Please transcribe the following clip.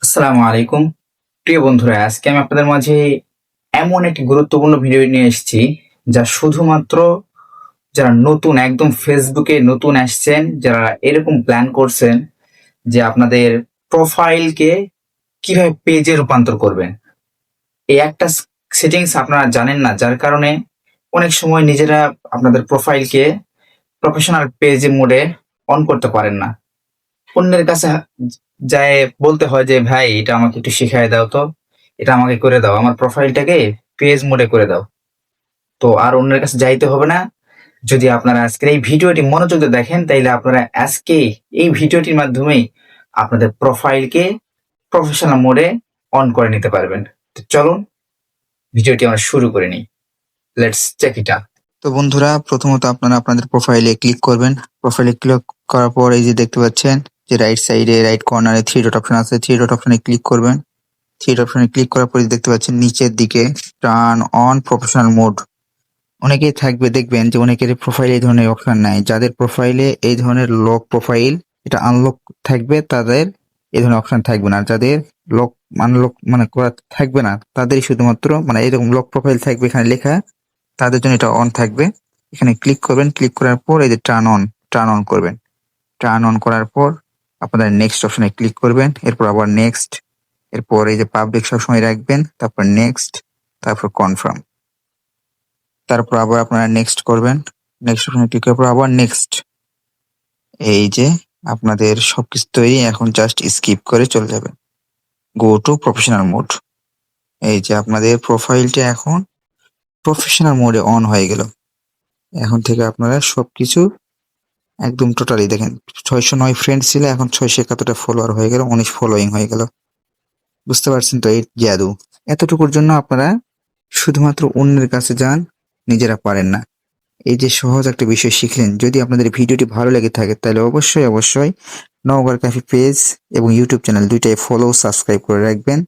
আসসালামু আলাইকুম প্রিয় বন্ধুরা, আজকে আমি আপনাদের মাঝে এমন একটি গুরুত্বপূর্ণ ভিডিও নিয়ে এসেছি যা শুধুমাত্র যারা নতুন একদম ফেসবুকে নতুন আসছেন, যারা এরকম প্ল্যান করছেন যে আপনাদের প্রোফাইলকে কিভাবে পেজে রূপান্তর করবেন। এই একটা সেটিংস আপনারা জানেন না, যার কারণে অনেক সময় নিজেরা আপনাদের প্রোফাইলকে প্রফেশনাল পেজ মোডে অন করতে পারেন না। অন্যের কাছে যায় বলতে হয় যে ভাই এটা আমাকে একটু শিখাই দাও, তো এটা আমাকে করে দাও, আমার প্রোফাইলটাকে পেজ মোডে করে দাও। তো আর অন্যের কাছে যাইতে হবে না। যদি আপনারা আজকের এই ভিডিওটি মনোযোগ দিয়ে দেখেন, তাইলে আপনারা আজকে এই ভিডিওটির মাধ্যমেই আপনাদের প্রোফাইলকে প্রফেশনাল মোডে অন করে নিতে পারবেন। তো চলুন ভিডিওটি আমরা শুরু করে নিই। Let's check it out. তো বন্ধুরা, প্রথমত আপনারা আপনাদের প্রোফাইলে ক্লিক করবেন। প্রোফাইলে ক্লিক করার পর এই যে দেখতে পাচ্ছেন যে রাইট সাইডে রাইট কর্নারে থ্রি ডট অপশন আছে, থ্রি ডট অপশনে ক্লিক করবেন। থ্রি ডট অপশনে ক্লিক করার পর দেখতে পাচ্ছেন নিচের দিকে টার্ন অন প্রফেশনাল মোড। অনেকেই থাকবে, দেখবেন যে অনেকের প্রোফাইলে এই ধরনের অপশন নাই। যাদের প্রোফাইলে এই ধরনের লক প্রোফাইল, এটা আনলক থাকবে, তাদের এই ধরনের অপশন থাকবে না। আর যাদের লক আনলক করা থাকবে না, তাদেরই শুধুমাত্র এরকম লক প্রোফাইল থাকবে এখানে লেখা, তাদের জন্য এটা অন থাকবে। এখানে ক্লিক করবেন, ক্লিক করার পর এই যে টার্ন অন করবেন। টার্ন অন করার পর আপনাদের নেক্সট অপশনে ক্লিক করবেন, এরপর আবার নেক্সট, এরপর এই যে পাবলিক সবসময় রাখবেন, তারপর নেক্সট, তারপর কনফার্ম, তারপর আবার আপনারা নেক্সট করবেন। নেক্সট অপশনে ক্লিক করার পর আবার নেক্সট। এই যে আপনাদের সবকিছু তৈরি, এখন জাস্ট স্কিপ করে চলে যাবেন। Go to professional mode. এই যে আপনাদের প্রোফাইলটা এখন প্রফেশনাল মোডে অন হয়ে গেল। এখন থেকে আপনারা সবকিছু একদম টোটালি দেখেন, 609 ফ্রেন্ড ছিল, এখন 671টা ফলোয়ার হয়ে গেল, 19 ফলোয়িং হয়ে গেল। বুঝতে পারছেন তো এই জাদু? এতটুকুর জন্য আপনারা শুধুমাত্র অন্যের কাছে যান, নিজেরা পারেন না। এই যে সহজ একটা বিষয় শিখলেন। যদি আপনাদের ভিডিওটি ভালো লেগে থাকে তাহলে অবশ্যই নওগাঁর ক্যাফে পেজ এবং ইউটিউব চ্যানেল দুইটাই ফলো সাবস্ক্রাইব করে রাখবেন।